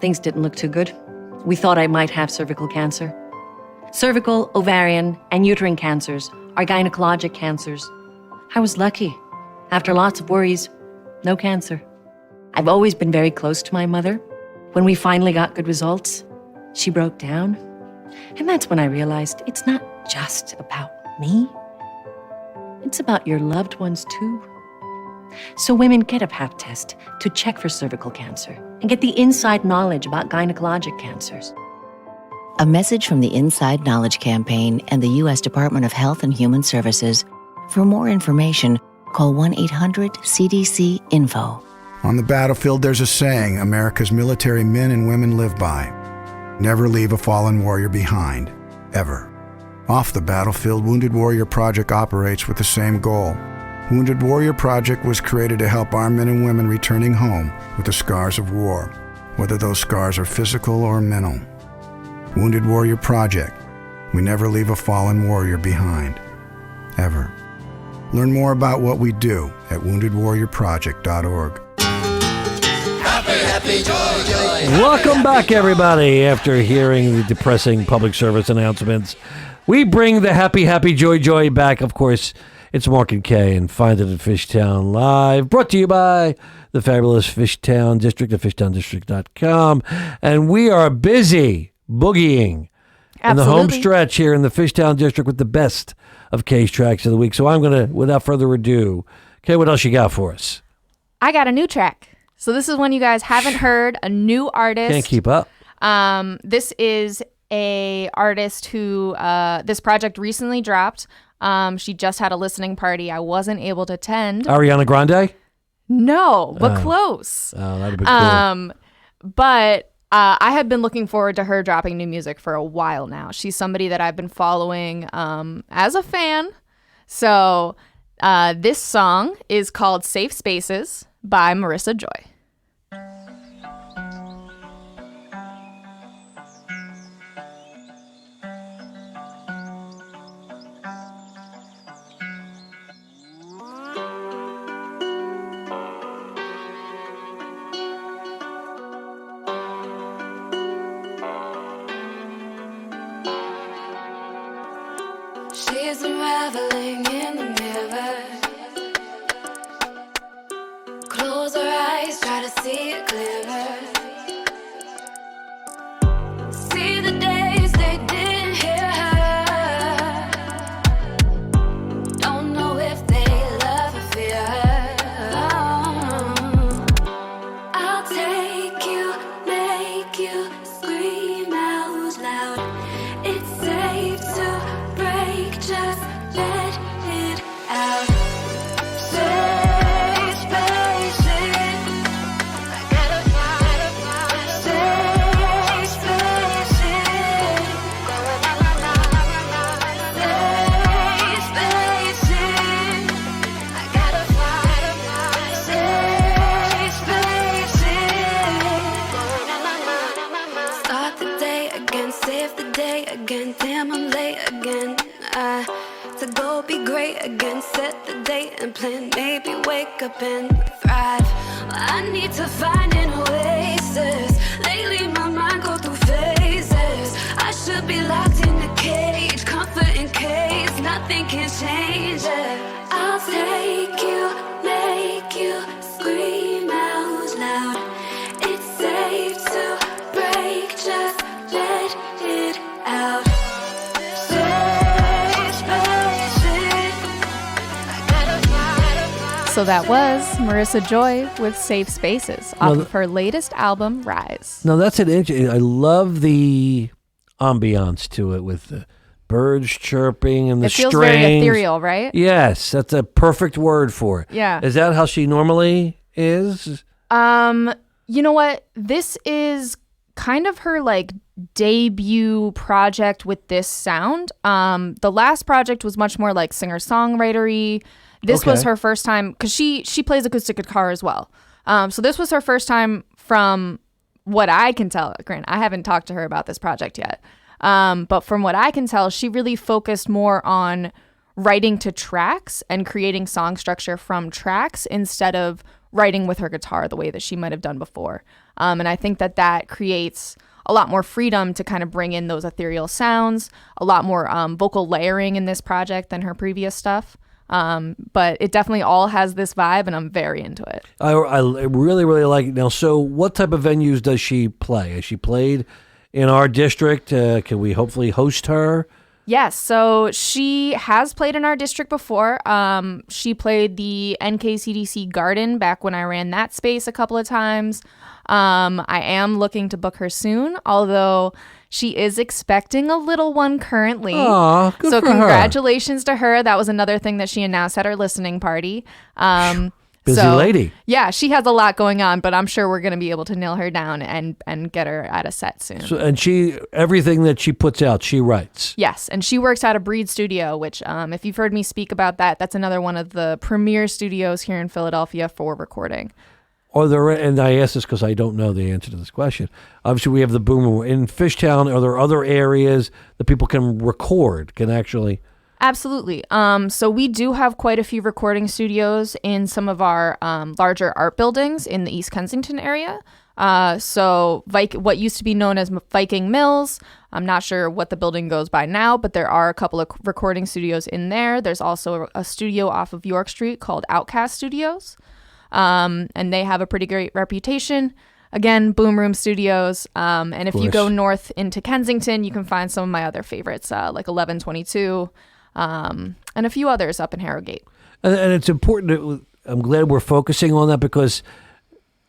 things didn't look too good. We thought I might have cervical cancer. Cervical, ovarian, and uterine cancers are gynecologic cancers. I was lucky. After lots of worries, no cancer. I've always been very close to my mother. When we finally got good results, she broke down. And that's when I realized it's not just about me. It's about your loved ones too. So women, get a Pap test to check for cervical cancer and get the inside knowledge about gynecologic cancers. A message from the Inside Knowledge Campaign and the U.S. Department of Health and Human Services. For more information, call 1-800-CDC-INFO. On the battlefield, there's a saying America's military men and women live by. Never leave a fallen warrior behind, ever. Off the battlefield, Wounded Warrior Project operates with the same goal. Wounded Warrior Project was created to help our men and women returning home with the scars of war, whether those scars are physical or mental. Wounded Warrior Project. We never leave a fallen warrior behind, ever. Learn more about what we do at woundedwarriorproject.org. Happy, joy, joy. Welcome back, everybody. After hearing the depressing public service announcements, we bring the happy, joy back. Of course, it's Marc and Kae, and find it at Fishtown Live. Brought to you by the fabulous Fishtown District at fishtowndistrict.com. And we are busy boogieing in the home stretch here in the Fishtown District with the best of Kae's tracks of the week. So I'm going to, without further ado, Kae, what else you got for us? I got a new track. So this is one you guys haven't heard, a new artist. Can't keep up. This is a artist who this project recently dropped. She just had a listening party I wasn't able to attend. Ariana Grande? No, but close. Oh, that'd be cool. But I have been looking forward to her dropping new music for a while now. She's somebody that I've been following as a fan. So this song is called Safe Spaces by Marissa Joy. She's unraveling in the mirror. Close her eyes, try to see it clearer. See the days they didn't hear her. again. Damn, I'm late again. To go be great again. Set the date and plan. Maybe wake up and thrive. I need to find an oasis. Lately my mind go through phases. I should be locked in a cage. Comfort in case nothing can change it. I'll take you, make you scream out loud. It's safe to break, just let it out. So that was Marissa Joy with Safe Spaces off of her latest album, Rise. Now that's an interesting. I love the ambiance to it with the birds chirping and the strings. It feels very ethereal, right? Yes, that's a perfect word for it. Yeah. Is that how she normally is? You know what? This is kind of her like debut project with this sound. The last project was much more like singer-songwriter-y. This was her first time, because she plays acoustic guitar as well. So this was her first time, from what I can tell. Grant, I haven't talked to her about this project yet. But from what I can tell, she really focused more on writing to tracks and creating song structure from tracks instead of writing with her guitar the way that she might have done before. And I think that creates a lot more freedom to kind of bring in those ethereal sounds, a lot more vocal layering in this project than her previous stuff. But it definitely all has this vibe, and I'm very into it. I really, really like it. Now, so what type of venues does she play? Has she played in our district? Can we hopefully host her? Yes, so she has played in our district before. She played the NKCDC Garden back when I ran that space a couple of times. I am looking to book her soon, although she is expecting a little one currently. Aw, good so for her. congratulations to her. That was another thing that she announced at her listening party. Busy lady. Yeah, she has a lot going on, but I'm sure we're going to be able to nail her down and get her at a set soon. So, and everything that she puts out, she writes. Yes, and she works at a Breed studio, which if you've heard me speak about that, that's another one of the premier studios here in Philadelphia for recording. And I ask this because I don't know the answer to this question. Obviously, we have the boom room. In Fishtown, are there other areas that people can record, can actually... Absolutely. So we do have quite a few recording studios in some of our larger art buildings in the East Kensington area. So what used to be known as Viking Mills, I'm not sure what the building goes by now, but there are a couple of recording studios in there. There's also a studio off of York Street called Outcast Studios, and they have a pretty great reputation. Again, Boom Room Studios. And if you go north into Kensington, you can find some of my other favorites, like 1122. And a few others up in Harrogate. And it's important. I'm glad we're focusing on that because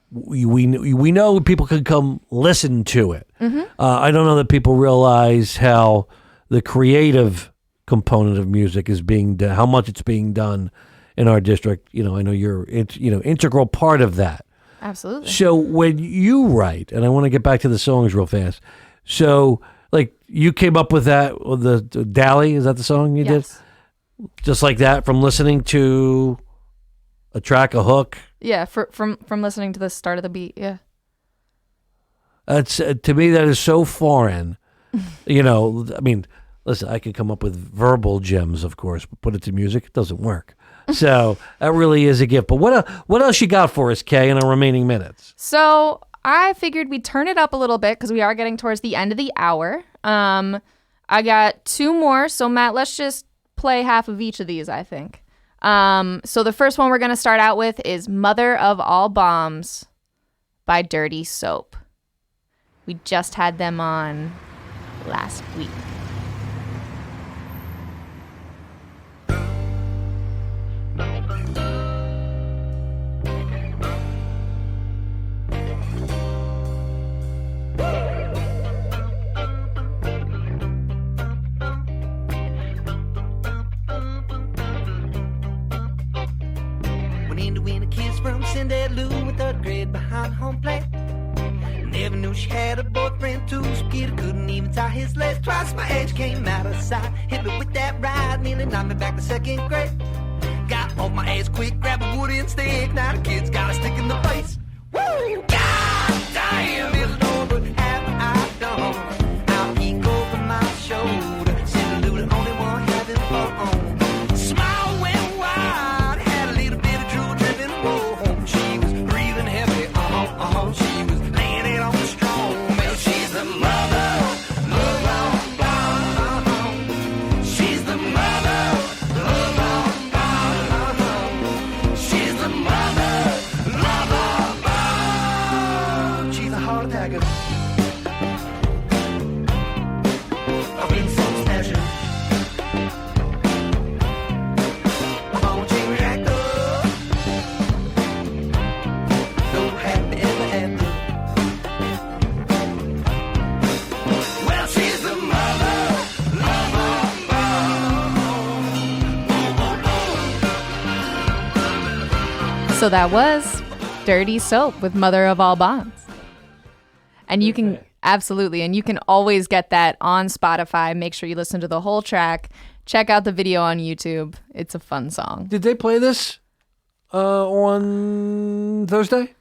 we know people can come listen to it. Mm-hmm. I don't know that people realize how the creative component of music is being done, how much it's being done in our district. I know you're integral part of that. Absolutely. So when you write, and I want to get back to the songs real fast. So like you came up with that, the Dally, is that the song you did? Just like that, from listening to a track, a hook? Yeah, from listening to the start of the beat, yeah. That's to me, that is so foreign. I mean, listen, I could come up with verbal gems, of course, but put it to music, it doesn't work. So that really is a gift. But what else you got for us, Kae, in our remaining minutes? So I figured we'd turn it up a little bit because we are getting towards the end of the hour. I got two more, so Matt, let's just play half of each of these, I think. So the first one we're going to start out with is Mother of All Bombs by Dirty Soap. We just had them on last week. From Cindy Lou with 3rd grade behind home plate. Never knew she had a boyfriend too. Skeeter couldn't even tie his legs. Twice my age came out of sight. Hit me with that ride, nearly knocked me back to 2nd grade. Got off my ass quick, grab a wooden stick. Now the kids got a stick in the face. Woo! God damn! Little Lord, what have I done? I'll peek over my shoulder. dagger. I've been so special. I'm a chain reactor. So happy ever after. Well, she's the mother. So that was Dirty Soap with Mother of All Bonds. And you can, absolutely, and you can always get that on Spotify. Make sure you listen to the whole track. Check out the video on YouTube. It's a fun song. Did they play this on Thursday?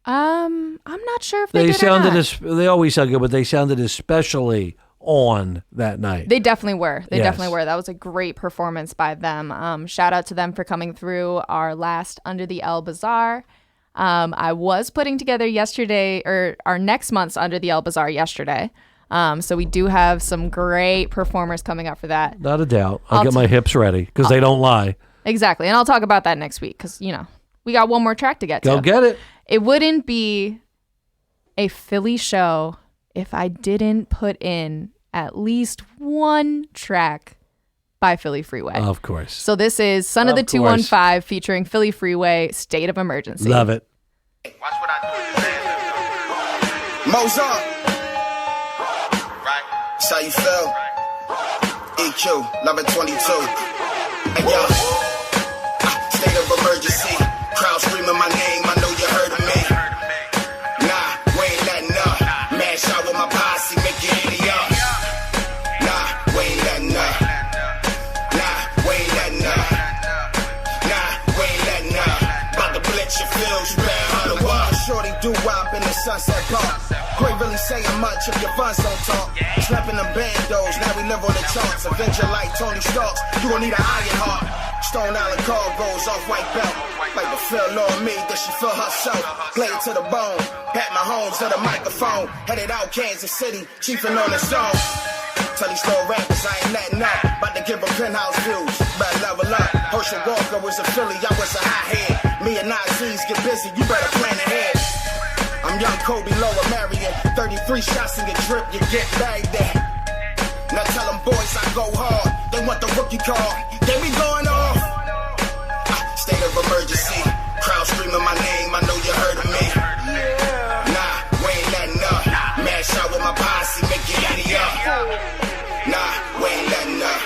I'm not sure if they did sounded or not. they always sound good, but they sounded especially on that night. They definitely were. They Yes. definitely were. That was a great performance by them. Shout out to them for coming through our last Under the L Bazaar. I was putting together yesterday, or our next month's Under the L Bazaar yesterday. So we do have some great performers coming up for that. Not a doubt. I'll get my hips ready because they don't lie. Exactly. And I'll talk about that next week because, we got one more track to get to. Go get it. It wouldn't be a Philly show if I didn't put in at least one track by Philly Freeway. Of course. So this is Son of the 215 featuring Philly Freeway, State of Emergency. Love it. Mozart. Right. That's how you feel. EQ, number 22. And yo, state of emergency. Crowd screaming my name. I know you heard of me. Nah, we ain't letting up. Mash out with my posse, make it any up. Nah, we ain't letting up. Nah, we ain't letting up. Nah, we ain't letting up. About to blitz your fields, you better hunt a walk. Shorty do wop in the Sunset Park. Quit really saying much if your funds don't talk. Slapping them bandos, now we live on the charts. Avenger like Tony Starks, you gon' need an iron heart. Stone Island cargoes off white belt. Like the feel on me, that she feel herself. Blade to the bone, pat my homes to the microphone. Headed out Kansas City, chiefin' on the zone. Tell these little rappers I ain't letting up. About to give them penthouse views, better level up. Herschel Walker was a Philly, I was a hothead. Me and Nazis get busy, you better plan ahead. I'm young Kobe, Lower Marion. 33 shots in your drip, you get bagged at. Now tell them boys I go hard. They want the rookie card. They be going off. State of emergency. Crowd screaming my name. I know you heard of me. Nah, we ain't letting up. Mash out with my posse, make it any up. Nah, we ain't letting up.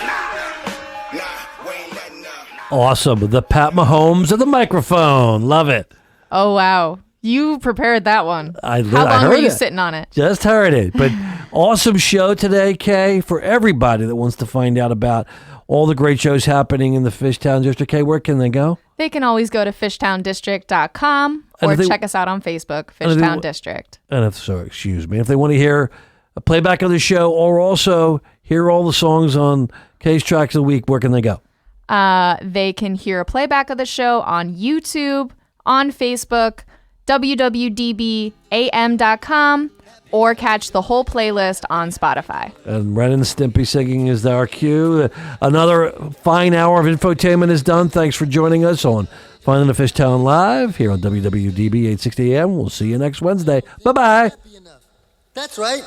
Nah, we ain't letting up. Awesome. The Pat Mahomes of the microphone. Love it. Oh, wow. You prepared that one. I How long were heard you it. sitting on it? Just heard it. But awesome show today, Kay, for everybody that wants to find out about all the great shows happening in the Fishtown District. Kay, where can they go? They can always go to fishtowndistrict.com or check us out on Facebook, Fishtown District. And if they want to hear a playback of the show or also hear all the songs on Kay's Tracks of the Week, where can they go? They can hear a playback of the show on YouTube, on Facebook, www.dbam.com, or catch the whole playlist on Spotify. And Ren and Stimpy singing is our cue. Another fine hour of infotainment is done. Thanks for joining us on Finding the Fishtown Live here on WWDB 860 AM. We'll see you next Wednesday. Bye-bye. That's right.